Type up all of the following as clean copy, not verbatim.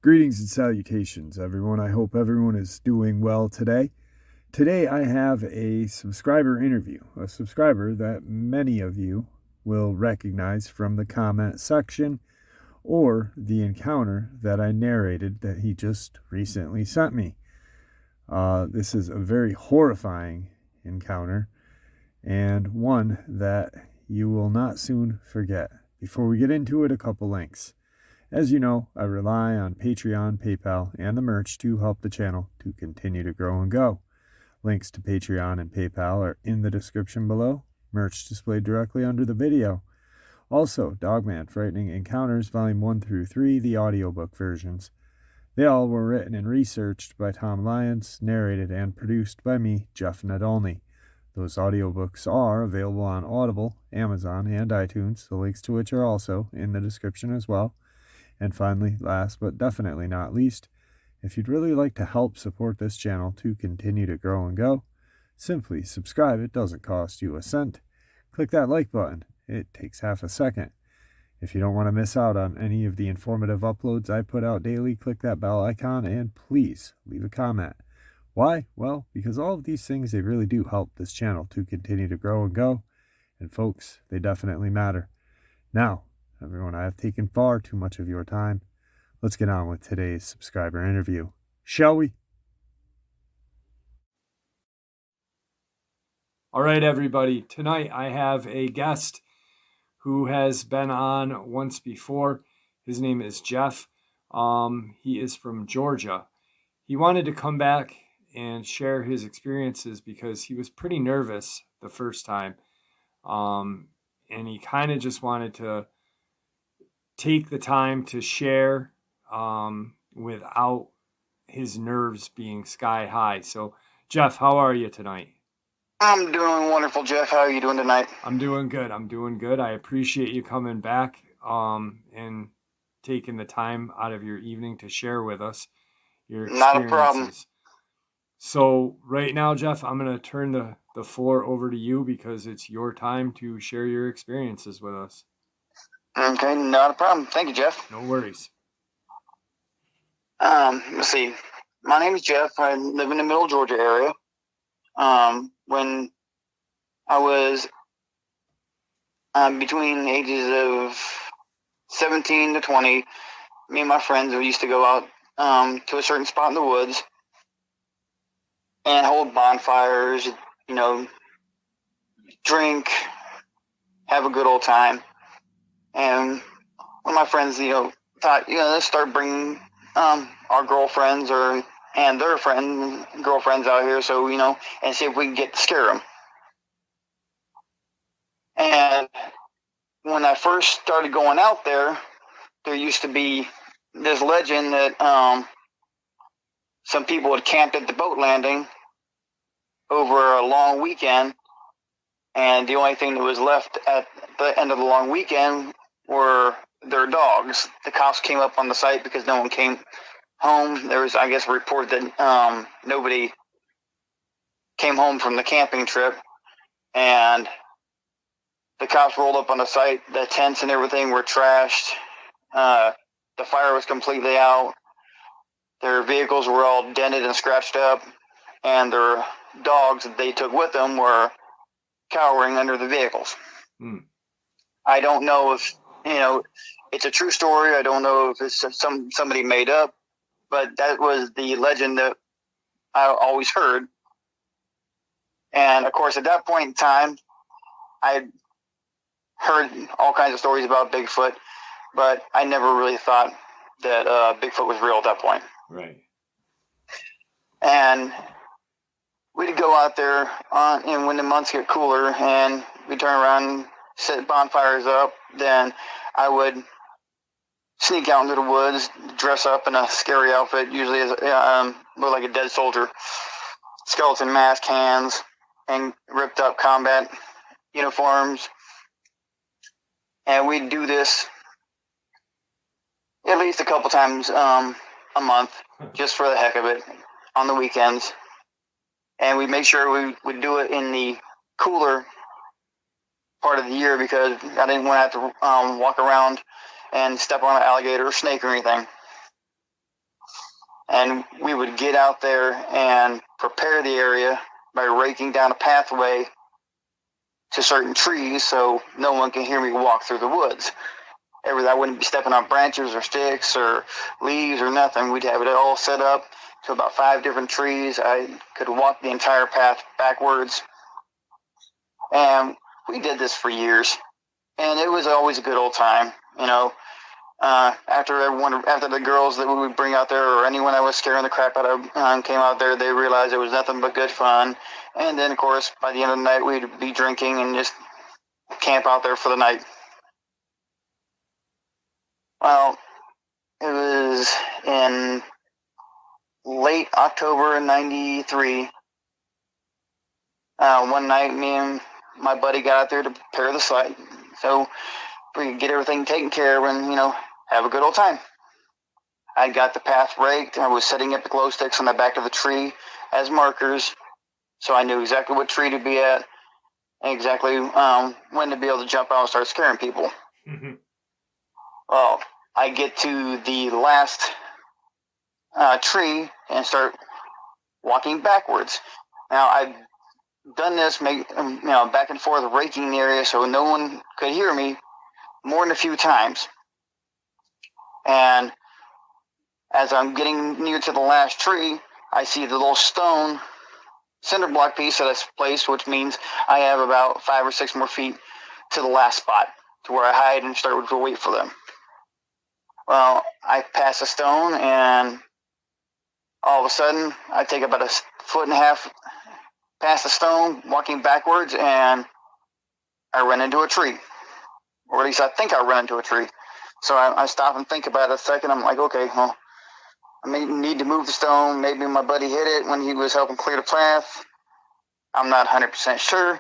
Greetings and salutations, everyone. I hope everyone is doing well today. Today I have a subscriber interview, a subscriber that many of you will recognize from the comment section or the encounter that I narrated that he just recently sent me. This is a very horrifying encounter and one that you will not soon forget. Before we get into it, a couple links. As you know, I rely on Patreon, PayPal, and the merch to help the channel to continue to grow and go. Links to Patreon and PayPal are in the description below, merch displayed directly under the video. Also, Dogman Frightening Encounters Volume 1 through 3, the audiobook versions. They all were written and researched by Tom Lyons, narrated and produced by me, Jeff Nadolny. Those audiobooks are available on Audible, Amazon, and iTunes, the links to which are also in the description as well. And finally, last but definitely not least, if you'd really like to help support this channel to continue to grow and go, simply subscribe. It doesn't cost you a cent. Click that like button. It takes half a second. If you don't want to miss out on any of the informative uploads I put out daily, click that bell icon and please leave a comment. Why? Well, because all of these things, they really do help this channel to continue to grow and go. And folks, they definitely matter. Now, everyone, I have taken far too much of your time. Let's get on with today's subscriber interview, shall we? All right, everybody. Tonight I have a guest who has been on once before. His name is Jeff. He is from Georgia. He wanted to come back and share his experiences because he was pretty nervous the first time. And he kind of just wanted to take the time to share without his nerves being sky high. So, Jeff, how are you tonight? I'm doing wonderful, Jeff. How are you doing tonight? I'm doing good. I appreciate you coming back and taking the time out of your evening to share with us your experiences. Not a problem. So right now, Jeff, I'm going to turn the floor over to you because it's your time to share your experiences with us. Okay, not a problem. Thank you, Jeff. No worries. Let's see. My name is Jeff. I live in the middle Georgia area. When I was between the ages of 17 to 20, me and my friends used to go out to a certain spot in the woods and hold bonfires, drink, have a good old time. And one of my friends, thought, let's start bringing our girlfriends and their girlfriends out here, so and see if we can get to scare them. And when I first started going out there, there used to be this legend that some people had camped at the boat landing over a long weekend, and the only thing that was left at the end of the long weekend were their dogs. The cops came up on the site because no one came home. There was, I guess, a report that nobody came home from the camping trip, and the cops rolled up on the site. The tents and everything were trashed. The fire was completely out. Their vehicles were all dented and scratched up, and their dogs that they took with them were cowering under the vehicles. I don't know if it's a true story. I don't know if it's somebody made up, but that was the legend that I always heard. And of course, at that point in time, I heard all kinds of stories about Bigfoot, but I never really thought that Bigfoot was real at that point. Right. And we'd go out there and when the months get cooler and we turn around and set bonfires up, then I would sneak out into the woods, dress up in a scary outfit, usually as look like a dead soldier, skeleton mask, hands, and ripped up combat uniforms. And we'd do this at least a couple times a month, just for the heck of it, on the weekends. And we make sure we would do it in the cooler part of the year because I didn't want to have to walk around and step on an alligator or snake or anything. And we would get out there and prepare the area by raking down a pathway to certain trees so no one can hear me walk through the woods. I wouldn't be stepping on branches or sticks or leaves or nothing. We'd have it all set up to about 5 different trees. I could walk the entire path backwards. And we did this for years. And it was always a good old time, you know. After the girls that we would bring out there, or anyone I was scaring the crap out of came out there, they realized it was nothing but good fun. And then, of course, by the end of the night, we'd be drinking and just camp out there for the night. Well, it was in late October '93. One night, me and my buddy got out there to prepare the site, so we could get everything taken care of and, you know, have a good old time. I got the path raked. I was setting up the glow sticks on the back of the tree as markers, so I knew exactly what tree to be at and exactly when to be able to jump out and start scaring people. Mm-hmm. Well, I get to the last tree and start walking backwards. Now, I've done this, back and forth, raking the area so no one could hear me more than a few times. And as I'm getting near to the last tree, I see the little stone cinder block piece that I placed, which means I have about 5 or 6 more feet to the last spot to where I hide and start to wait for them. Well, I pass a stone, and all of a sudden, I take about 1.5 feet past the stone, walking backwards, and I run into a tree. Or at least I think I run into a tree. So I stop and think about it a second. I'm like, okay, well, I may need to move the stone. Maybe my buddy hit it when he was helping clear the path. I'm not 100% sure.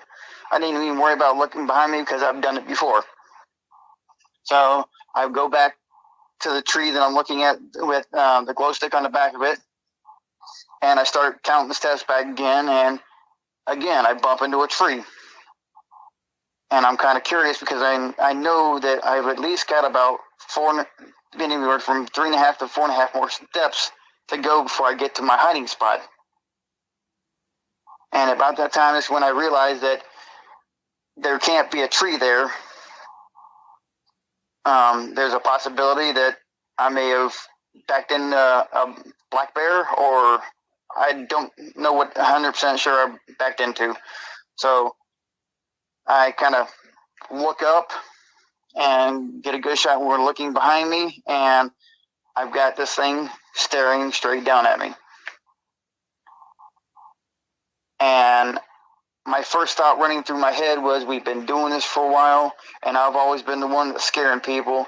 I didn't even worry about looking behind me because I've done it before. So I go back to the tree that I'm looking at with the glow stick on the back of it, and I start counting the steps back again, and again I bump into a tree. And I'm kind of curious because I know that I've at least got about anywhere from 3.5 to 4.5 more steps to go before I get to my hiding spot. And about that time is when I realized that there can't be a tree there. There's a possibility that I may have backed in a black bear, or I don't know what 100% sure I backed into. So I kind of look up and get a good shot when we're looking behind me, and I've got this thing staring straight down at me. And my first thought running through my head was, we've been doing this for a while, and I've always been the one that's scaring people,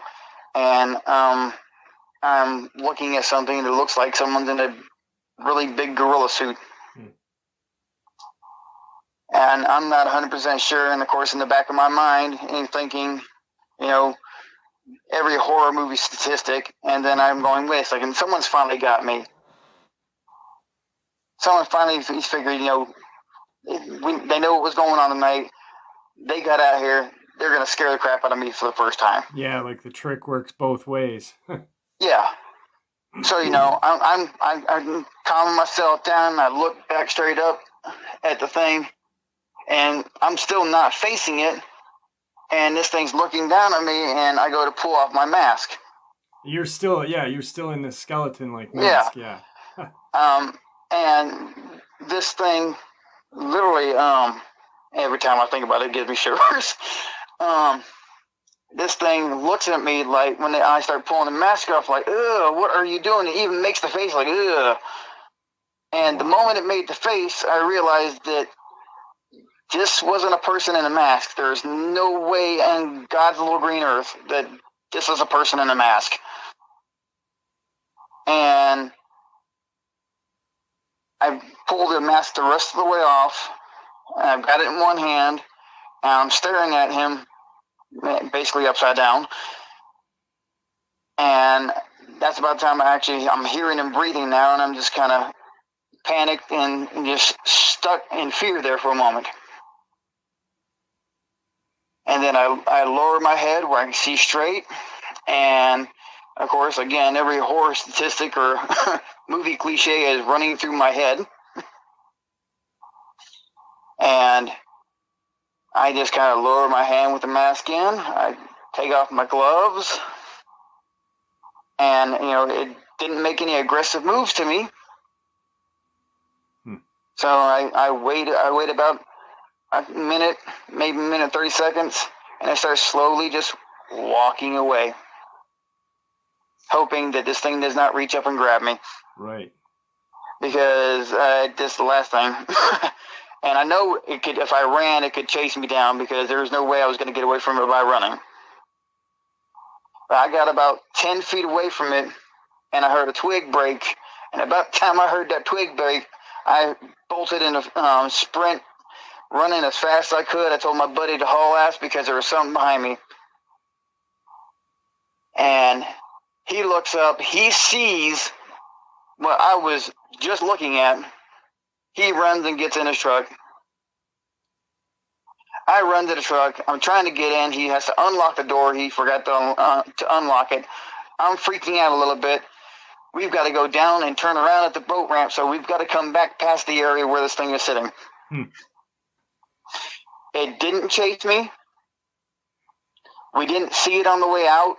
and I'm looking at something that looks like someone's in a really big gorilla suit. And I'm not 100% sure, and of course in the back of my mind, I'm thinking, you know, every horror movie statistic, and then I'm going, wait a second, someone's finally got me. Someone finally figured, you know, they know what was going on tonight. They got out here. They're going to scare the crap out of me for the first time. Yeah, like the trick works both ways. Yeah. So, you know, I'm calming myself down. I look back straight up at the thing, and I'm still not facing it. And this thing's looking down at me, and I go to pull off my mask. You're still in the skeleton-like mask. Yeah. And this thing, literally, every time I think about it, it gives me shivers. This thing looks at me like, when I start pulling the mask off, like, ugh, what are you doing? It even makes the face like, ugh. And the moment it made the face, I realized that this wasn't a person in a mask. There's no way in God's little green earth that this was a person in a mask. And I pulled the mask the rest of the way off, and I've got it in one hand, and I'm staring at him, basically upside down. And that's about the time I'm hearing him breathing now, and I'm just kind of panicked and just stuck in fear there for a moment. And then I lower my head where I can see straight. And, of course, again, every horror statistic or movie cliche is running through my head. And I just kind of lower my hand with the mask in. I take off my gloves. And, it didn't make any aggressive moves to me. So I wait about a minute, maybe a minute 30 seconds, and I start slowly just walking away, hoping that this thing does not reach up and grab me. Right. Because this is the last thing. And I know it could, if I ran, it could chase me down because there was no way I was going to get away from it by running. But I got about 10 feet away from it, and I heard a twig break. And about the time I heard that twig break, I bolted in a sprint, running as fast as I could. I told my buddy to haul ass because there was something behind me. And he looks up. He sees what I was just looking at. He runs and gets in his truck. I run to the truck. I'm trying to get in. He has to unlock the door. He forgot to unlock it. I'm freaking out a little bit. We've got to go down and turn around at the boat ramp, so we've got to come back past the area where this thing is sitting. It didn't chase me. We didn't see it on the way out.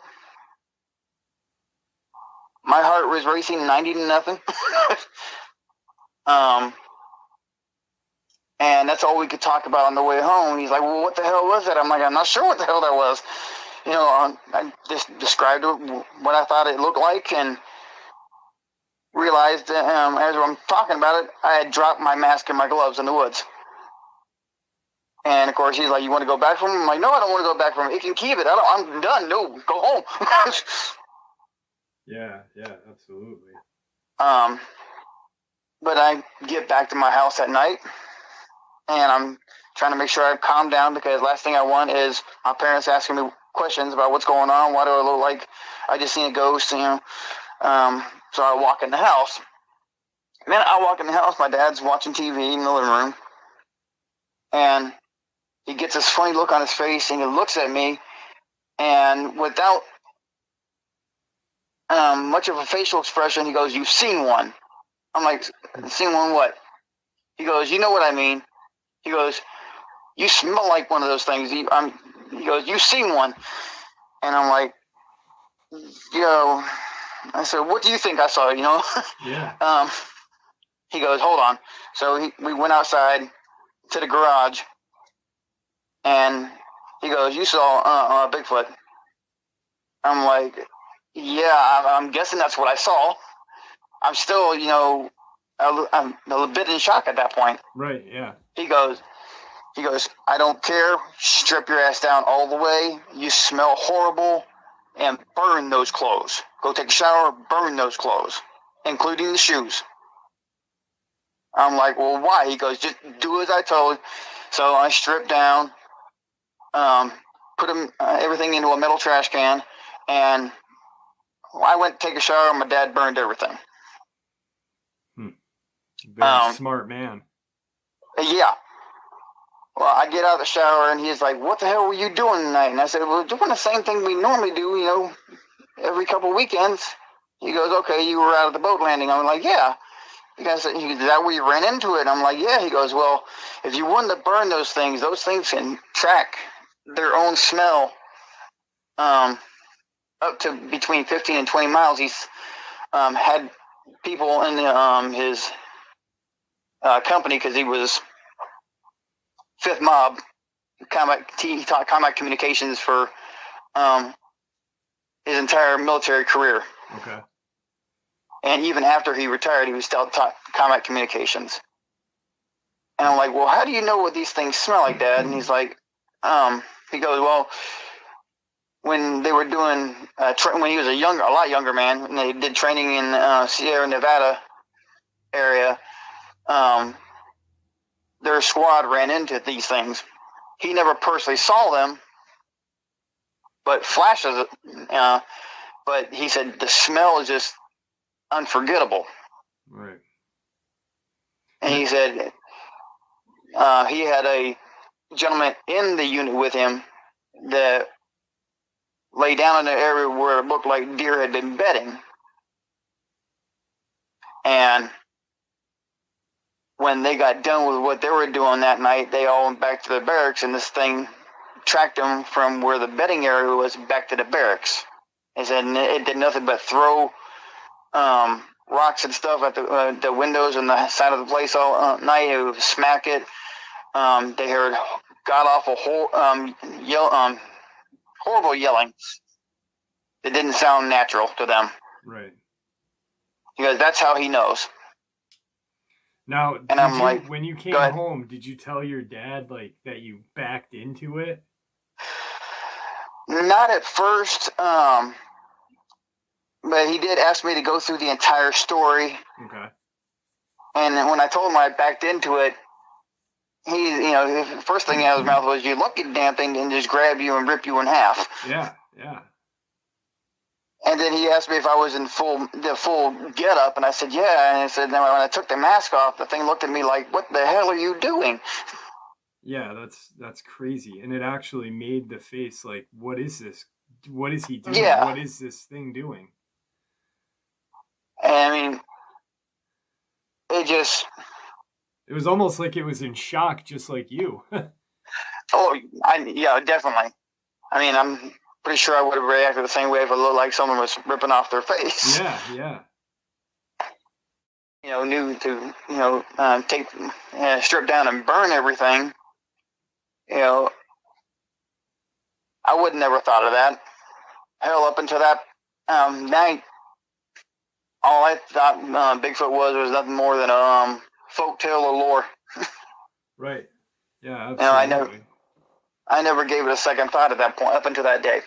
My heart was racing 90 to nothing. And that's all we could talk about on the way home. He's like, well, what the hell was that? I'm like, I'm not sure what the hell that was. I just described what I thought it looked like and realized as I'm talking about it, I had dropped my mask and my gloves in the woods. And, of course, he's like, you want to go back from him? I'm like, no, I don't want to go back from him. He can keep it. I'm done. No, go home. Yeah, absolutely. But I get back to my house at night, and I'm trying to make sure I calm down because last thing I want is my parents asking me questions about what's going on. Why do I look like I just seen a ghost, So I walk in the house. And then I walk in the house. My dad's watching TV in the living room, and he gets this funny look on his face, and he looks at me, and without much of a facial expression, he goes, "You've seen one." I'm like, "Seen one what?" He goes, "You know what I mean." He goes, "You smell like one of those things." He goes, "You've seen one." And I'm like, I said, "What do you think I saw?" Yeah. He goes, "Hold on." So we went outside to the garage, and he goes, "You saw a Bigfoot." I'm like, "Yeah, I'm guessing that's what I saw." I'm still, I'm a little bit in shock at that point. Right, yeah. He goes, "I don't care. Strip your ass down all the way. You smell horrible, and burn those clothes. Go take a shower, burn those clothes, including the shoes." I'm like, "Well, why?" He goes, "Just do as I told." So I stripped down, put everything into a metal trash can, and I went to take a shower, and my dad burned everything. Very smart man. Yeah. Well, I get out of the shower, and he's like, "What the hell were you doing tonight?" And I said, "We're doing the same thing we normally do, every couple of weekends." He goes, "Okay, you were out at the boat landing." I'm like, "Yeah." He goes, "Is that where you ran into it?" I'm like, "Yeah." He goes, "Well, if you wanted to burn those things can track their own smell up to between 15 and 20 miles." He's had people in his company because he was Fifth Mob. He taught combat communications for his entire military career. Okay. And even after he retired, he was still taught combat communications. And I'm like, "Well, how do you know what these things smell like, Dad?" And he's like, he goes, "Well, when they were doing, when he was a lot younger man, and they did training in Sierra Nevada area, their squad ran into these things. He never personally saw them, but flashes, but he said the smell is just unforgettable." Right. And he said he had a gentleman in the unit with him that lay down in the area where it looked like deer had been bedding. And when they got done with what they were doing that night, they all went back to the barracks, and this thing tracked them from where the bedding area was back to the barracks. It said it did nothing but throw rocks and stuff at the windows and the side of the place all night. It would smack it. They heard god-awful horrible yelling. It didn't sound natural to them. Right. Because that's how he knows. Now, and I'm like, when you came home, did you tell your dad like that you backed into it? Not at first, but he did ask me to go through the entire story. Okay. And when I told him I backed into it, he, the first thing out of his mouth was, "You lucky damn thing didn't just grab you and rip you in half." Yeah, yeah. And then he asked me if I was in the full get up, and I said, yeah. And I said, then when I took the mask off, the thing looked at me like, "What the hell are you doing?" Yeah, that's crazy. And it actually made the face like, what is this? What is he doing? Yeah. What is this thing doing? And I mean, it was almost like it was in shock, just like you. Yeah, definitely. I mean, I'm pretty sure I would have reacted the same way if it looked like someone was ripping off their face. Yeah, yeah. Knew to, take, strip down and burn everything. I would never thought of that. Hell, up until that night, all I thought Bigfoot was nothing more than a folk tale or lore. Right. Yeah, absolutely. I never gave it a second thought at that point, up until that day.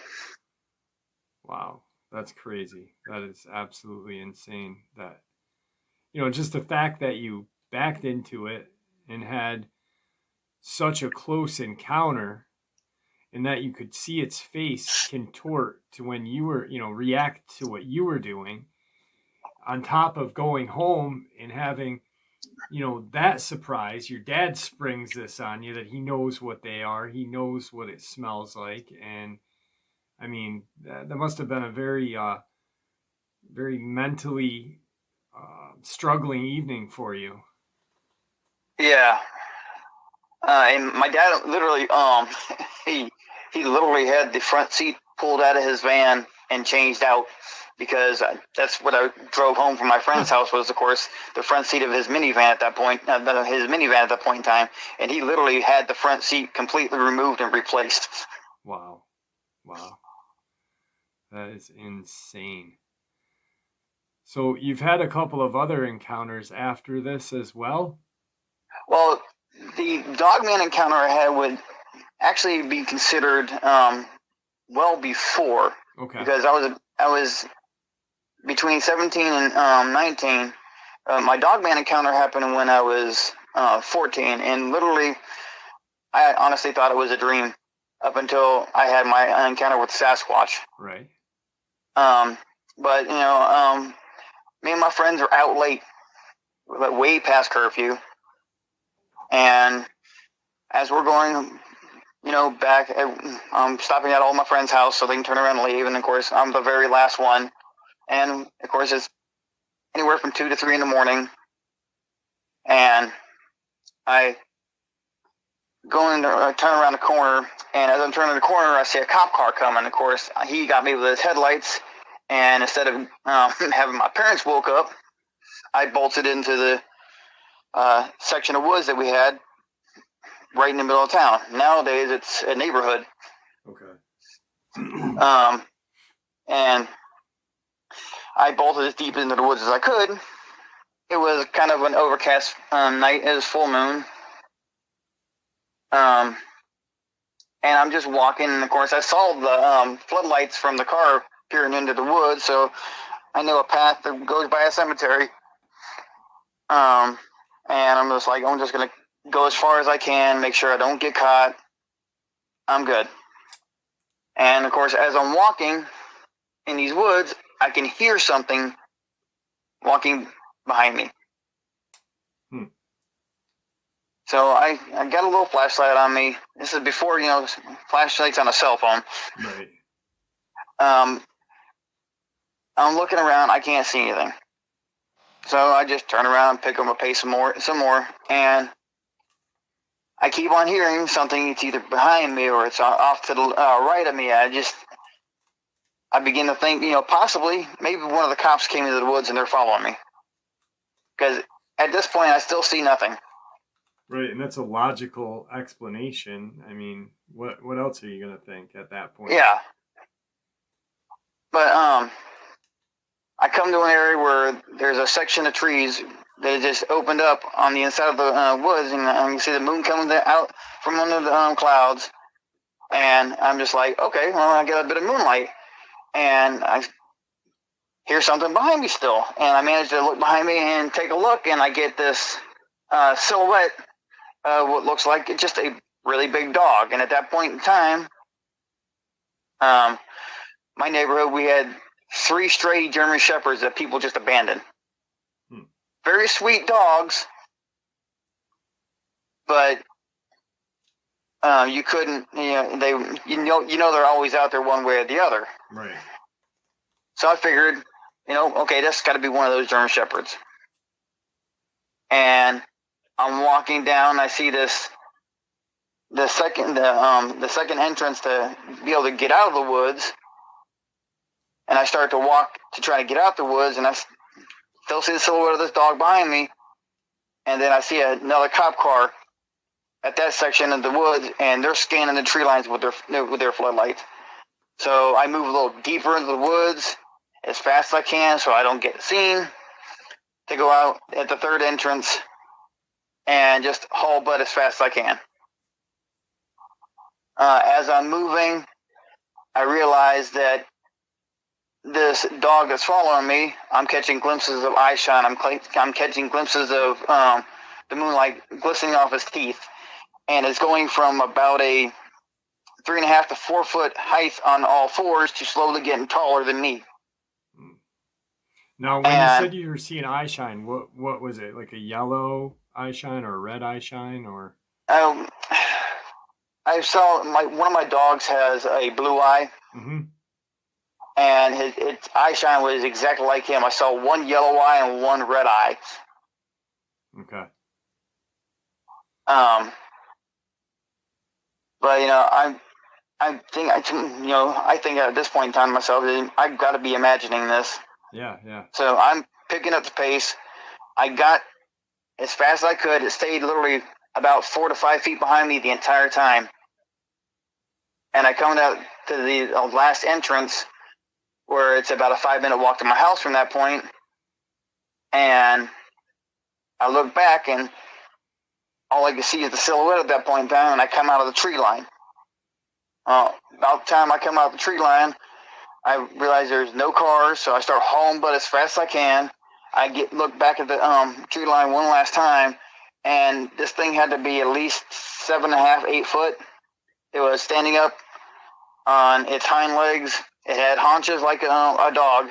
Wow, that's crazy. That is absolutely insane. That, just the fact that you backed into it and had such a close encounter, and that you could see its face contort to when you were, react to what you were doing, on top of going home and having, that surprise. Your dad springs this on you that he knows what they are. He knows what it smells like. And I mean, that must have been a very, very mentally struggling evening for you. Yeah. And my dad literally, he literally had the front seat pulled out of his van and changed out, because that's what I drove home from my friend's house was, of course, the front seat of his minivan at that point, in time, and he literally had the front seat completely removed and replaced. Wow. That is insane. So you've had a couple of other encounters after this as well? Well, the Dogman encounter I had would actually be considered well before. Okay. Because I was between 17 and 19. My Dogman encounter happened when I was 14, and literally, I honestly thought it was a dream up until I had my encounter with Sasquatch. Right. But me and my friends were out late, way past curfew, and as we're going, back, I'm stopping at all my friends' house so they can turn around and leave, and of course, I'm the very last one, and of course, it's anywhere from 2 to 3 in the morning, and I turn around the corner, and as I'm turning the corner, I see a cop car coming. Of course, he got me with his headlights, and instead of having my parents woke up, I bolted into the section of woods that we had right in the middle of town. Nowadays, it's a neighborhood. Okay. And I bolted as deep into the woods as I could. It was kind of an overcast night. It was full moon. And I'm just walking, and of course, I saw the floodlights from the car peering into the woods, so I knew a path that goes by a cemetery. And I'm just like, I'm just going to go as far as I can, make sure I don't get caught. I'm good. And of course, as I'm walking in these woods, I can hear something walking behind me. So I got a little flashlight on me. This is before, flashlights on a cell phone. Right. I'm looking around. I can't see anything. So I just turn around, pick up my pace some more, and I keep on hearing something. It's either behind me or it's off to the right of me. I begin to think, possibly maybe one of the cops came into the woods and they're following me. Because at this point, I still see nothing. Right, and that's a logical explanation. I mean, what else are you gonna think at that point? Yeah. But I come to an area where there's a section of trees that just opened up on the inside of the woods, and you see the moon coming out from under the clouds. And I'm just like, okay, well, I get a bit of moonlight, and I hear something behind me still, and I manage to look behind me and take a look, and I get this silhouette, what looks like just a really big dog. And at that point in time, my neighborhood, we had 3 stray German Shepherds that people just abandoned. Very sweet dogs, but you couldn't, they're always out there one way or the other. Right. So I figured, okay, that's got to be one of those German Shepherds. And I'm walking down. I see the second entrance to be able to get out of the woods. And I start to walk to try to get out the woods, and I still see the silhouette of this dog behind me. And then I see another cop car at that section of the woods, and they're scanning the tree lines with their floodlights. So I move a little deeper into the woods as fast as I can so I don't get seen, to go out at the third entrance and just haul butt as fast as I can. As I'm moving, I realize that this dog that's following me, I'm catching glimpses of eye shine. I'm catching glimpses of the moonlight glistening off his teeth. And it's going from about a 3.5 to 4 foot height on all fours to slowly getting taller than me. Now, when you said you were seeing eye shine, what was it? Like a yellow eye shine or a red eye shine, or? I saw one of my dogs has a blue eye. Mm-hmm. And its eye shine was exactly like him. I saw one yellow eye and one red eye. Okay. But I think at this point in time myself, I've got to be imagining this. Yeah. So I'm picking up the pace. I got as fast as I could. It stayed literally about 4 to 5 feet behind me the entire time. And I come out to the last entrance, where it's about a 5-minute walk to my house from that point. And I look back, and all I can see is the silhouette at that point in time, and I come out of the tree line. About the time I come out of the tree line, I realize there's no cars, so I start hauling butt as fast as I can. I look back at the tree line one last time, and this thing had to be at least 7.5, 8 foot. It was standing up on its hind legs. It had haunches like a dog,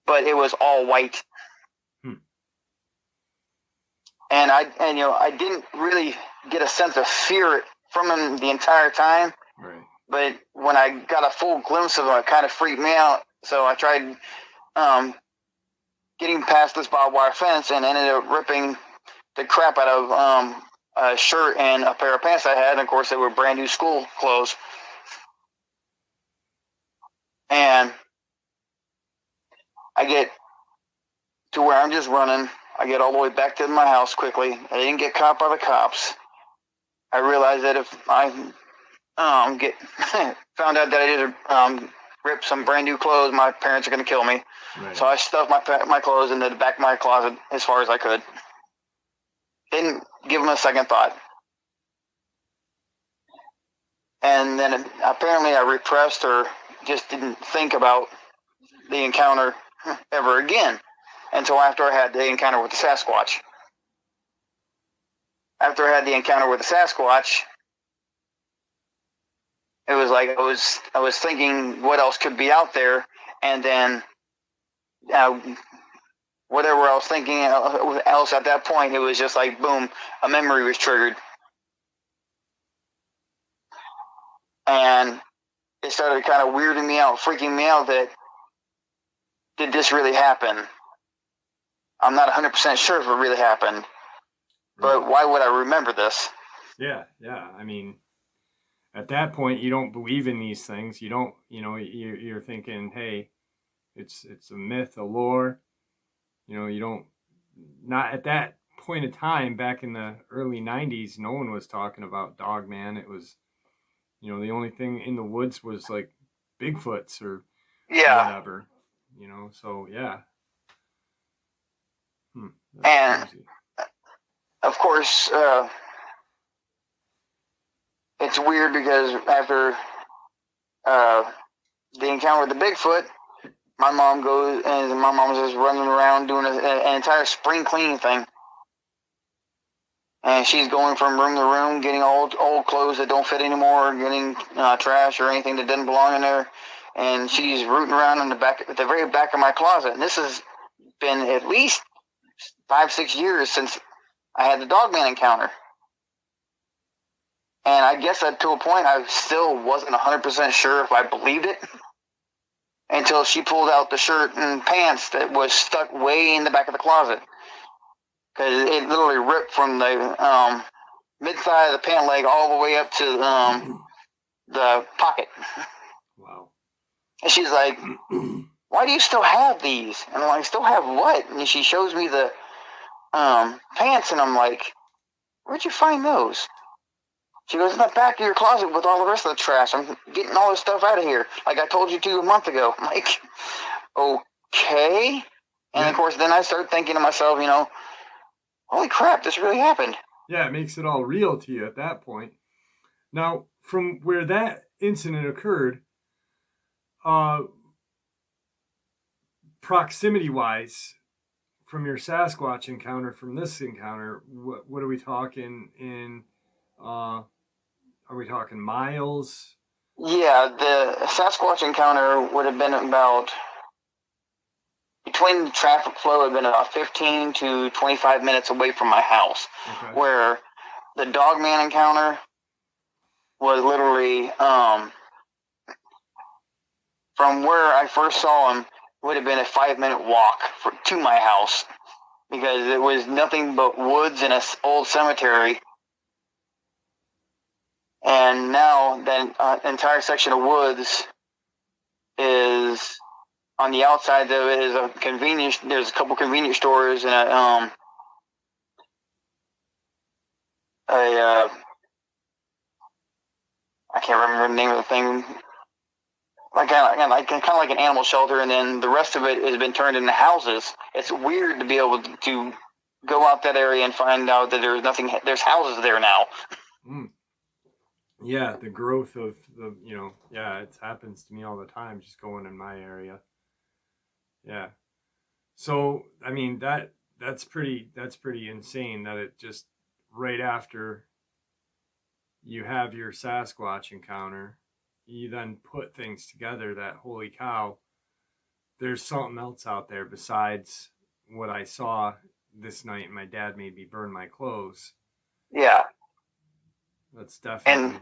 but it was all white. And I didn't really get a sense of fear from him the entire time. Right. But when I got a full glimpse of him, it kind of freaked me out. So I tried getting past this barbed wire fence and ended up ripping the crap out of a shirt and a pair of pants I had. And of course, they were brand new school clothes. And I get to where I'm just running. I get all the way back to my house quickly. I didn't get caught by the cops. I realized that if I found out that I did rip some brand new clothes, my parents are going to kill me. Right. So I stuffed my clothes into the back of my closet as far as I could. Didn't give them a second thought. And then apparently I repressed or just didn't think about the encounter ever again until after I had the encounter with the Sasquatch. After I had the encounter with the Sasquatch, it was like I was thinking what else could be out there, and then whatever I was thinking else at that point, it was just like, boom, a memory was triggered. And it started kind of weirding me out, freaking me out that, did this really happen? I'm not 100% sure if it really happened, but why would I remember this? Yeah. I mean, at that point, you don't believe in these things. You don't, you're thinking, hey, it's a myth, a lore. You don't, not at that point of time back in the early 90s, no one was talking about Dogman. It was, the only thing in the woods was like Bigfoots or whatever, so yeah. And crazy. Of course, it's weird because after the encounter with the Bigfoot, my mom was just running around doing an entire spring cleaning thing. And she's going from room to room, getting old clothes that don't fit anymore, getting trash or anything that doesn't belong in there. And she's rooting around in the very back of my closet. And this has been at least 5-6 years since I had the Dogman encounter. And I guess that to a point, I still wasn't 100% sure if I believed it until she pulled out the shirt and pants that was stuck way in the back of the closet. Because it literally ripped from the mid-thigh of the pant leg all the way up to the pocket. Wow. And she's like, why do you still have these? And I'm like, still have what? And she shows me the pants, and I'm like, where'd you find those? She goes, in the back of your closet with all the rest of the trash. I'm getting all this stuff out of here, like I told you to a month ago. I'm like, okay. And of course, then I start thinking to myself, holy crap, this really happened. Yeah, it makes it all real to you at that point. Now, from where that incident occurred, proximity-wise, from your Sasquatch encounter, from this encounter, what are we talking in? Are we talking miles? Yeah, the Sasquatch encounter would have been about, between the traffic flow, had been about 15 to 25 minutes away from my house. Okay. Where the Dogman encounter was literally, from where I first saw him, would have been a 5-minute walk to my house, because it was nothing but woods and an old cemetery. And now that entire section of woods is, on the outside of it, is there's a couple convenience stores and I can't remember the name of the thing. Kind of like an animal shelter, and then the rest of it has been turned into houses. It's weird to be able to go out that area and find out that there's houses there now. Yeah, the growth of it happens to me all the time, just going in my area. Yeah. So, I mean, that's pretty insane that it just right after you have your Sasquatch encounter, you then put things together that, holy cow, there's something else out there besides what I saw this night and my dad made me burn my clothes. Yeah. That's definitely... And,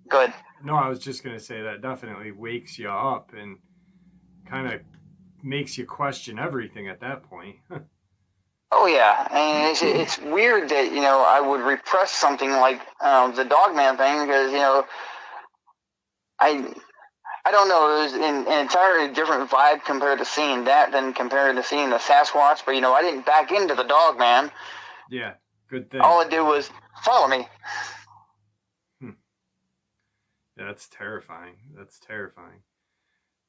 good. No, I was just going to say that definitely wakes you up and kind of makes you question everything at that point. Oh, yeah. And it's weird that, I would repress something like the Dogman thing because, I don't know, it was an entirely different vibe compared to seeing that than compared to seeing the Sasquatch. But, I didn't back into the Dogman. Yeah, good thing. All it did was follow me. Yeah, that's terrifying.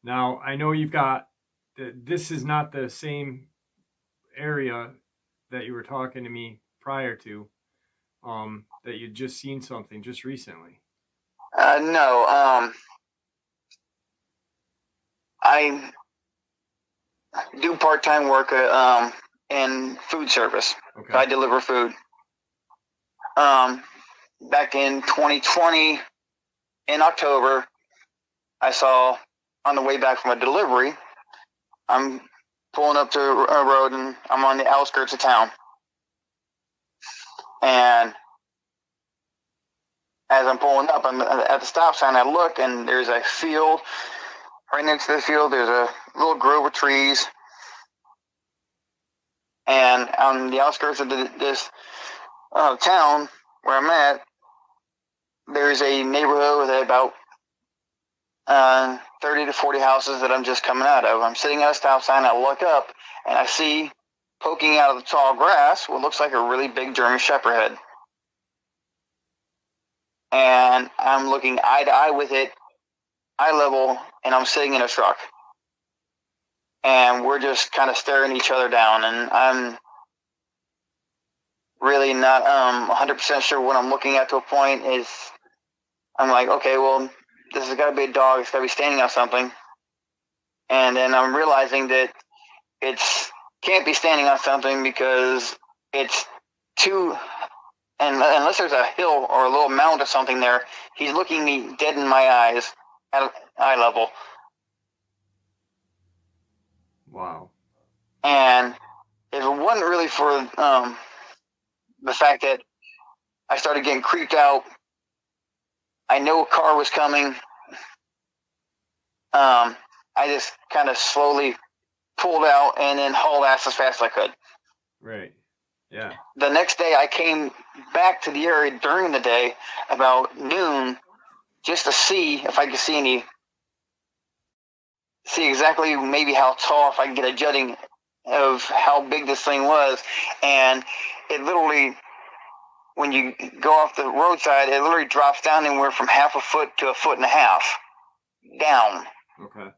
Now, I know you've got, this is not the same area that you were talking to me prior to, that you'd just seen something just recently. No. I do part-time work in food service. Okay. I deliver food. Back in 2020, in October, I saw, on the way back from a delivery, I'm pulling up to a road, and I'm on the outskirts of town. And as I'm pulling up, I'm at the stop sign. I look, and there's a field. Right next to the field, there's a little grove of trees. And on the outskirts of this town where I'm at, there's a neighborhood with about 30 to 40 houses that I'm just coming out of. I'm sitting at a stop sign. I look up, and I see poking out of the tall grass what looks like a really big German Shepherd head. And I'm looking eye to eye with it, eye level, and I'm sitting in a truck. And we're just kind of staring each other down, and I'm really not 100% sure what I'm looking at. To a point is, I'm like, okay, well, this has got to be a dog. It's got to be standing on something. And then I'm realizing that it can't be standing on something because it's too, and unless there's a hill or a little mound or something there, he's looking me dead in my eyes at eye level. Wow. And it wasn't really for the fact that I started getting creeped out. I know a car was coming. I just kind of slowly pulled out and then hauled ass as fast as I could. Right. Yeah. The next day, I came back to the area during the day about noon just to see if I could see exactly maybe how tall, if I could get a jutting of how big this thing was. And it literally, when you go off the roadside, it literally drops down anywhere from half a foot to a foot and a half down. Okay.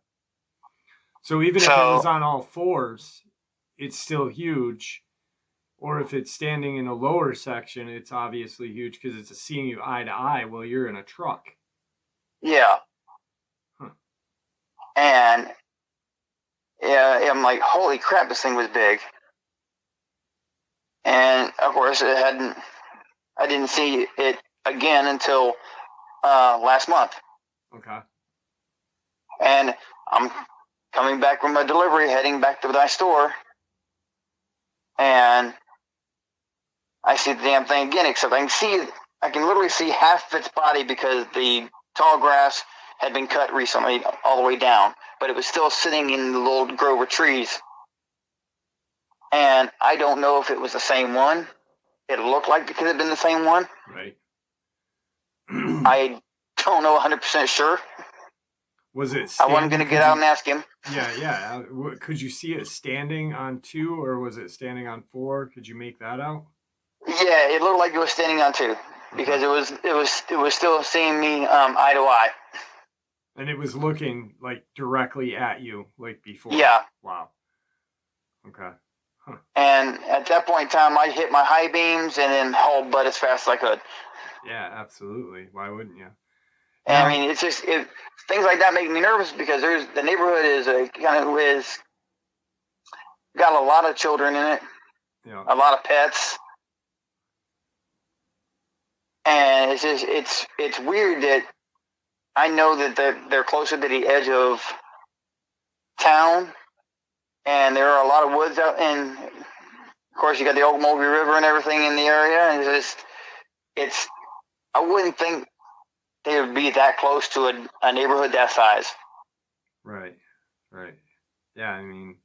So even if it was on all fours, it's still huge. Or if it's standing in a lower section, it's obviously huge because it's seeing you eye to eye while you're in a truck. Yeah. Huh. And yeah, I'm like, holy crap, this thing was big. And of course, I didn't see it again until last month. Okay. And I'm coming back from my delivery, heading back to my store, and I see the damn thing again, except I can literally see half of its body because the tall grass had been cut recently all the way down, but it was still sitting in the little grove of trees. And I don't know if it was the same one. It looked like it could have been the same one. Right. I don't know 100% sure. Was it I wasn't going to get out and ask him. Yeah. Could you see it standing on 2 or was it standing on 4? Could you make that out? Yeah, it looked like it was standing on 2 because it was still seeing me eye to eye. And it was looking like directly at you like before. Yeah. Wow. Okay. Huh. And at that point in time, I hit my high beams and then hauled butt as fast as I could. Yeah, absolutely. Why wouldn't you? And I mean, it's just things like that make me nervous because the neighborhood is got a lot of children in it, a lot of pets, and it's weird that I know that they're closer to the edge of town, and there are a lot of woods out, and of course you got the Old River and everything in the area, and it's I wouldn't think they would be that close to a neighborhood that size. Right. Yeah, I mean,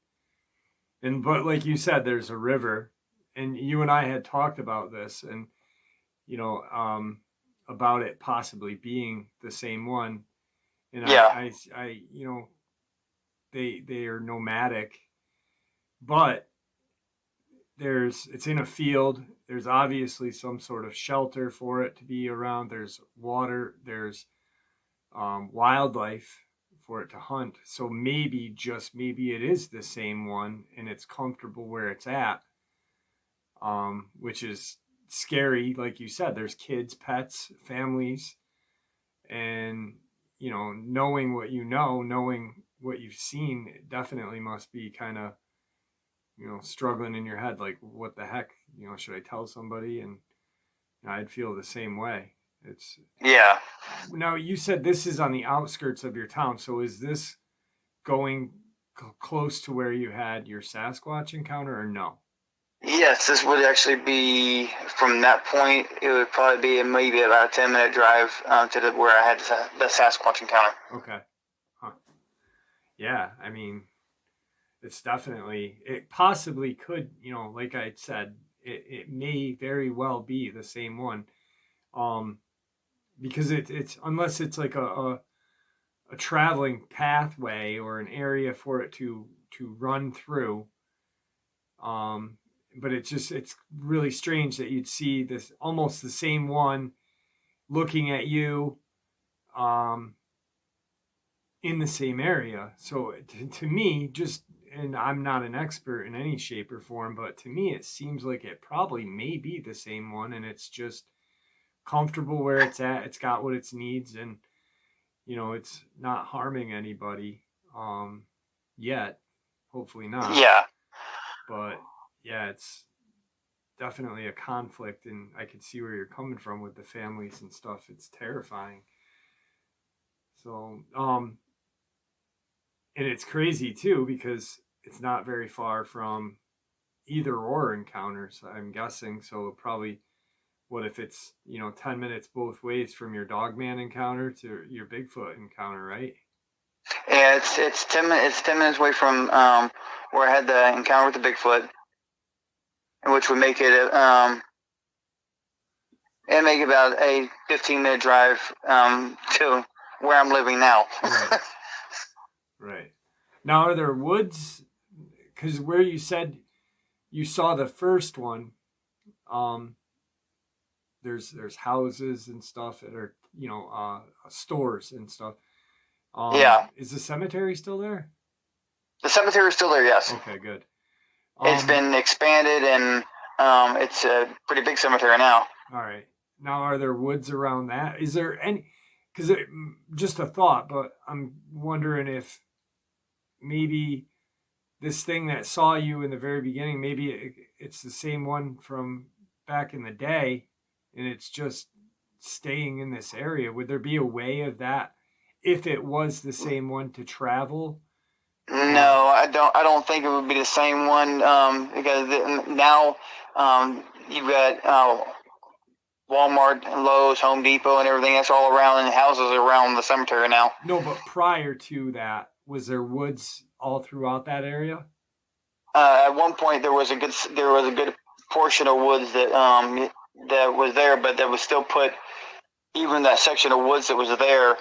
but like you said, there's a river, and you and I had talked about this, and about it possibly being the same one. And yeah. I they are nomadic, but it's in a field. There's obviously some sort of shelter for it to be around. There's water. There's wildlife for it to hunt. So maybe, just maybe, it is the same one and it's comfortable where it's at, which is scary. Like you said, there's kids, pets, families, and knowing what knowing what you've seen, it definitely must be kind of struggling in your head, like, what the heck, should I tell somebody? And I'd feel the same way. Yeah. Now, you said this is on the outskirts of your town, so is this going close to where you had your Sasquatch encounter, or no? Yes, this would actually be from that point. It would probably be maybe about a 10-minute drive to where I had the Sasquatch encounter. Okay. Huh. Yeah, I mean, it's definitely, it possibly could, like I said, it may very well be the same one. Because it's unless it's like a traveling pathway or an area for it to run through. But it's really strange that you'd see this almost the same one looking at you in the same area. So to me, just, and I'm not an expert in any shape or form, but to me, it seems like it probably may be the same one, and it's just comfortable where it's at. It's got what it needs, and it's not harming anybody yet. Hopefully not. Yeah. But yeah, it's definitely a conflict, and I can see where you're coming from with the families and stuff. It's terrifying. So, and it's crazy too, because it's not very far from either or encounters, I'm guessing. So probably, what if it's 10 minutes both ways from your Dogman encounter to your Bigfoot encounter, right? Yeah, it's 10 minutes away from where I had the encounter with the Bigfoot, which would make it about a 15-minute drive to where I'm living now. Right. Right. Now, are there woods? Because where you said you saw the first one, there's houses and stuff that are stores and stuff. Yeah. Is the cemetery still there? The cemetery is still there, yes. Okay, good. It's been expanded, and it's a pretty big cemetery now. All right. Now, are there woods around that? Is there any? Because just a thought, but I'm wondering if maybe this thing that saw you in the very beginning, maybe it's the same one from back in the day, and it's just staying in this area. Would there be a way of that, if it was the same one, to travel? No, I don't think it would be the same one because now you've got Walmart, Lowe's, Home Depot, and everything that's all around, and houses around the cemetery now. No, but prior to that, was there woods all throughout that area? At one point, there was a good portion of woods that was there, but that was still put. Even that section of woods that was there,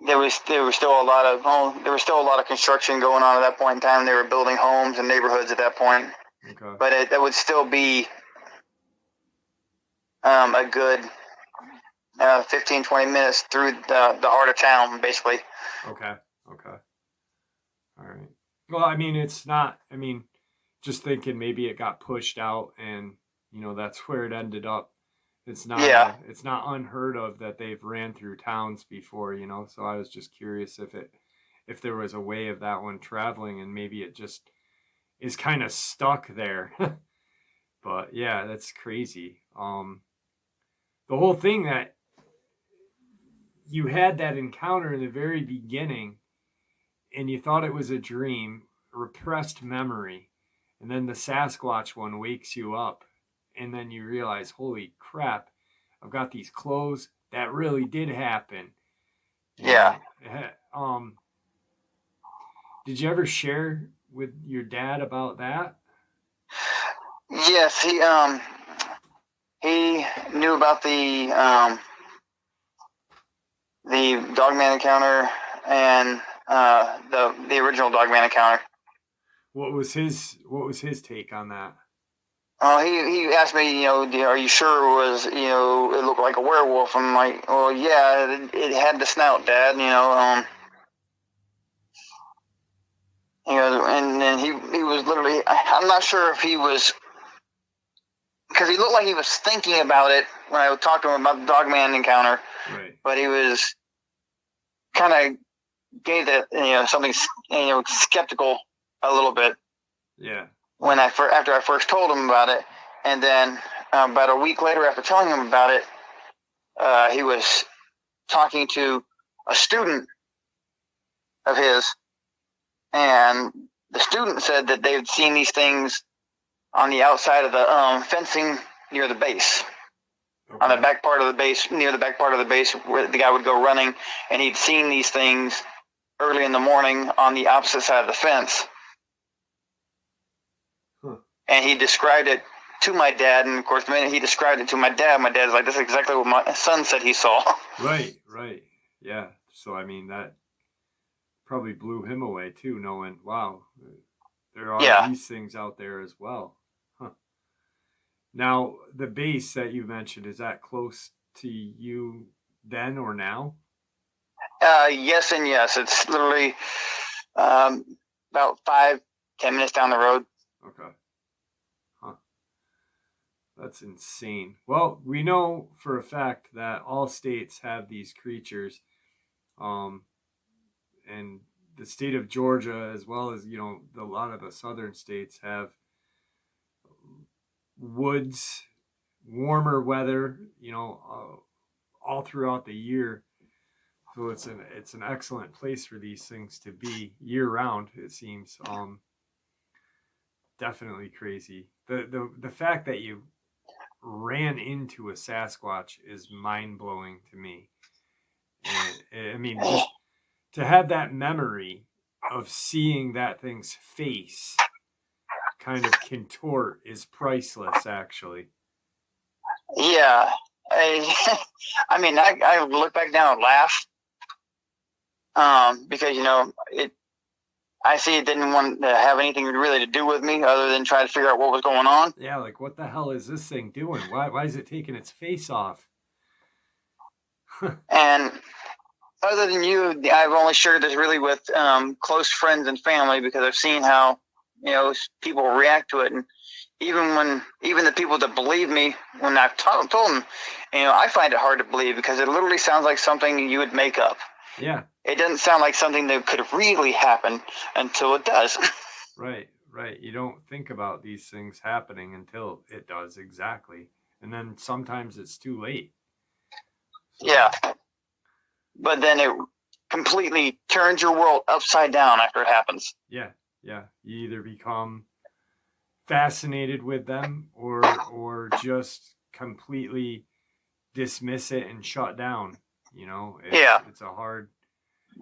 there was still a lot of construction going on at that point in time. They were building homes and neighborhoods at that point. Okay. But that would still be a good 15, 20 minutes through the heart of town, basically. Okay. All right. Well, I mean, it's not, just thinking maybe it got pushed out and, that's where it ended up. It's not, it's not unheard of that they've ran through towns before, so I was just curious if there was a way of that one traveling, and maybe it just is kind of stuck there. But yeah, that's crazy. The whole thing that you had that encounter in the very beginning, and you thought it was a dream, repressed memory, and then the Sasquatch one wakes you up, and then you realize, holy crap, I've got these clothes. That really did happen. Yeah. Did you ever share with your dad about that? Yes, he knew about the Dogman encounter and the original Dogman encounter. What was his take on that? He asked me, are you sure it was, it looked like a werewolf? I'm like, well, yeah, it had the snout, Dad, and then he was literally, I'm not sure if he was, because he looked like he was thinking about it when I talked to him about the Dogman encounter. Right. But he was kind of gave that, something, skeptical a little bit. Yeah. After I first told him about it, and then about a week later, after telling him about it, he was talking to a student of his, and the student said that they'd seen these things on the outside of the fencing near the base. Okay. On the back part of the base, near the back part of the base, where the guy would go running, and he'd seen these things early in the morning on the opposite side of the fence. And he described it to my dad, and of course, the minute he described it to my dad's like, "This is exactly what my son said he saw." Right. Yeah. So, I mean, that probably blew him away, too, knowing, wow, there are these things out there as well. Huh. Now, the base that you mentioned, is that close to you then or now? Yes and yes. It's literally about 5-10 minutes down the road. Okay. Huh. That's insane. Well, we know for a fact that all states have these creatures. And the state of Georgia, as well as, a lot of the southern states, have woods, warmer weather, all throughout the year. So it's an excellent place for these things to be year round, it seems. Definitely crazy. The fact that you ran into a Sasquatch is mind blowing to me. And, I mean, just to have that memory of seeing that thing's face kind of contort is priceless, actually. Yeah. I mean, I look back now and laugh. Because, I see it didn't want to have anything really to do with me other than try to figure out what was going on. Yeah, like, what the hell is this thing doing? Why is it taking its face off? And other than you, I've only shared this really with close friends and family, because I've seen how, people react to it. And even the people that believe me, when I've told them, I find it hard to believe, because it literally sounds like something you would make up. Yeah. It doesn't sound like something that could really happen until it does. Right. You don't think about these things happening until it does, exactly. And then sometimes it's too late. So. Yeah. But then it completely turns your world upside down after it happens. Yeah. You either become fascinated with them or just completely dismiss it and shut down.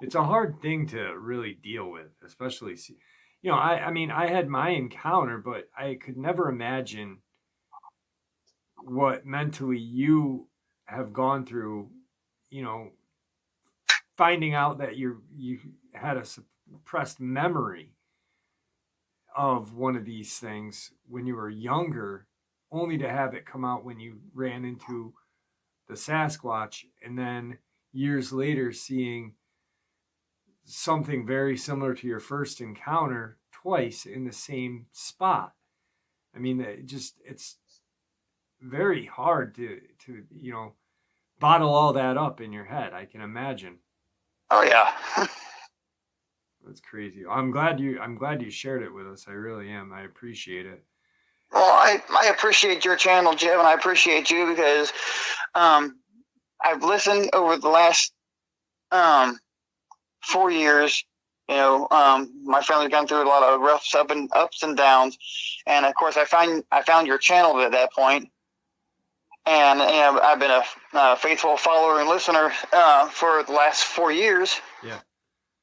It's a hard thing to really deal with, especially, I mean, I had my encounter, but I could never imagine what mentally you have gone through, finding out that you had a suppressed memory of one of these things when you were younger, only to have it come out when you ran into the Sasquatch, and then years later seeing something very similar to your first encounter twice in the same spot. I mean, it's very hard to bottle all that up in your head, I can imagine. Oh yeah. That's crazy. I'm glad you shared it with us. I really am. I appreciate it. Well, I appreciate your channel, Jim, and I appreciate you, because I've listened over the last 4 years. My family's gone through a lot of rough ups and downs, and of course I found your channel at that point, and I've been a faithful follower and listener for the last 4 years. Yeah.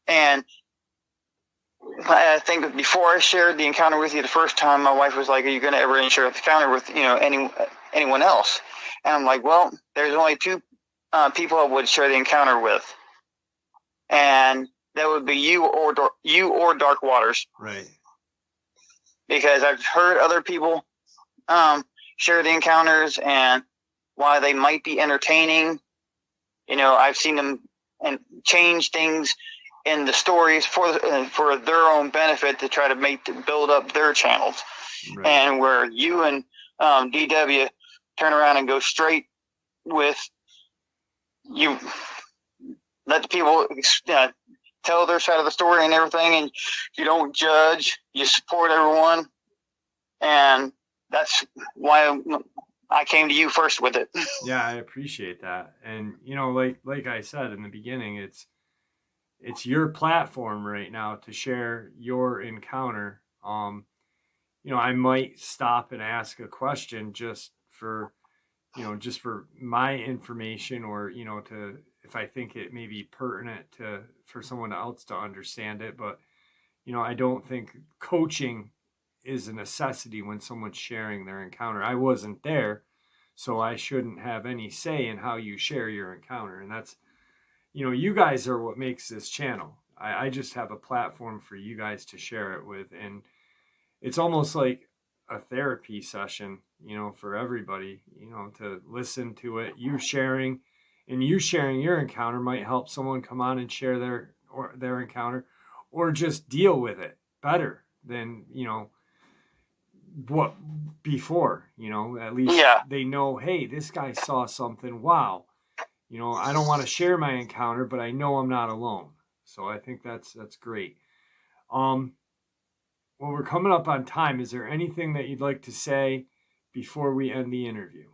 And I think before I shared the encounter with you the first time, my wife was like, "Are you going to ever share the encounter with anyone else?" And I'm like, "Well, there's only 2 people I would share the encounter with, and that would be you or Dark Waters." Right. Because I've heard other people share the encounters, and while they might be entertaining, I've seen them and change things in the stories for their own benefit to try to build up their channels. Right. And where you and DW turn around and go straight with, you let the people tell their side of the story and everything, and you don't judge, you support everyone, and that's why I came to you first with it. Yeah, I appreciate that. And like I said in the beginning, it's your platform right now to share your encounter. I might stop and ask a question just for my information, or to, if I think it may be pertinent for someone else to understand it. But I don't think coaching is a necessity when someone's sharing their encounter. I wasn't there, so I shouldn't have any say in how you share your encounter. And that's, you guys are what makes this channel. I just have a platform for you guys to share it with. And it's almost like a therapy session, for everybody, to listen to it. You sharing your encounter might help someone come on and share their encounter, or just deal with it better than, what before, at least they know, hey, this guy saw something. Wow. I don't want to share my encounter, but I know I'm not alone. So I think that's great. Well, we're coming up on time. Is there anything that you'd like to say before we end the interview?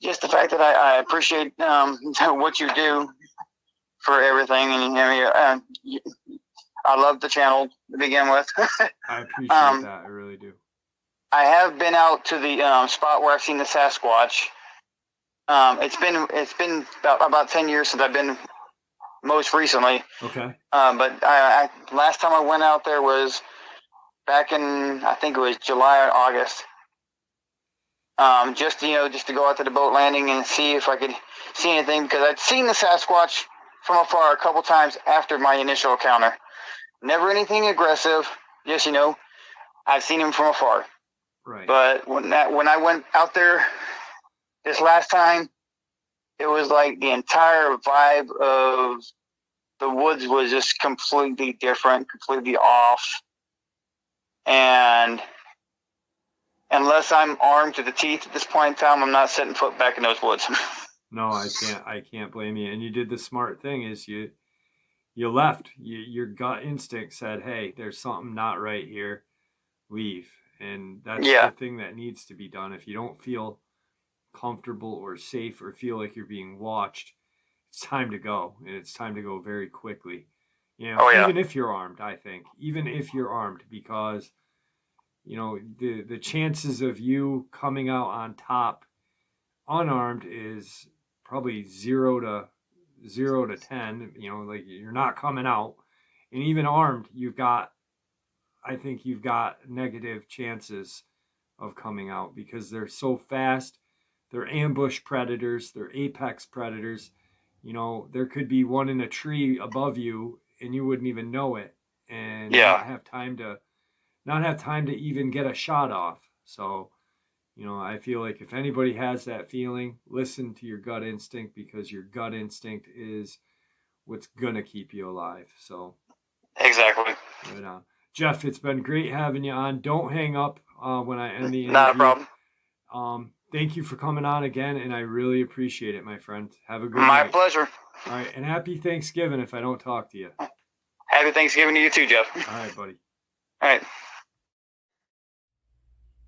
Just the fact that I appreciate what you do for everything, and I love the channel to begin with. I appreciate that. I really do. I have been out to the spot where I've seen the Sasquatch. It's been about 10 years since I've been most recently. Okay. But I last time I went out there was back in, I think it was July or August. Just to go out to the boat landing and see if I could see anything, because I'd seen the Sasquatch from afar a couple times after my initial encounter. Never anything aggressive, just I've seen him from afar. Right. But when I went out there this last time, it was like the entire vibe of the woods was just completely different, completely off. And unless I'm armed to the teeth at this point in time, I'm not setting foot back in those woods. No, I can't blame you. And you did the smart thing, is you left. Your gut instinct said, hey, there's something not right here. Leave. And that's the thing that needs to be done. If you don't feel comfortable or safe or feel like you're being watched, it's time to go. And it's time to go very quickly. Even if you're armed, I think. Even if you're armed, because the chances of you coming out on top unarmed is probably 0 to 10. Like, you're not coming out. And even armed, I think you've got negative chances of coming out, because they're so fast. They're ambush predators. They're apex predators. There could be one in a tree above you and you wouldn't even know it, and not have time to even get a shot off. So, I feel like if anybody has that feeling, listen to your gut instinct, because your gut instinct is what's going to keep you alive. So, exactly. Right on. Jeff, it's been great having you on. Don't hang up when I end the interview. Not a problem. Thank you for coming on again, and I really appreciate it, my friend. Have a good night. My pleasure. All right, and happy Thanksgiving if I don't talk to you. Happy Thanksgiving to you too, Jeff. All right, buddy. All right.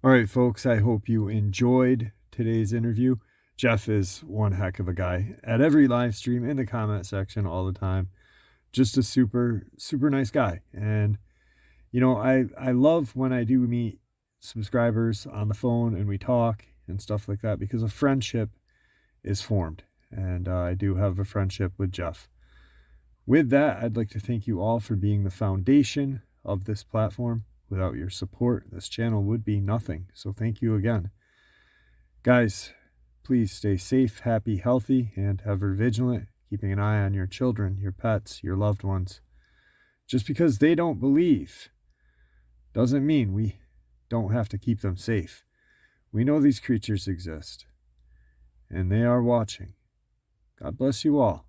All right, folks, I hope you enjoyed today's interview. Jeff is one heck of a guy. At every live stream, in the comment section all the time. Just a super, super nice guy. And, I love when I do meet subscribers on the phone and we talk and stuff like that, because a friendship is formed. And I do have a friendship with Jeff. With that, I'd like to thank you all for being the foundation of this platform. Without your support, this channel would be nothing. So thank you again. Guys, please stay safe, happy, healthy, and ever vigilant, keeping an eye on your children, your pets, your loved ones. Just because they don't believe doesn't mean we don't have to keep them safe. We know these creatures exist, and they are watching. God bless you all.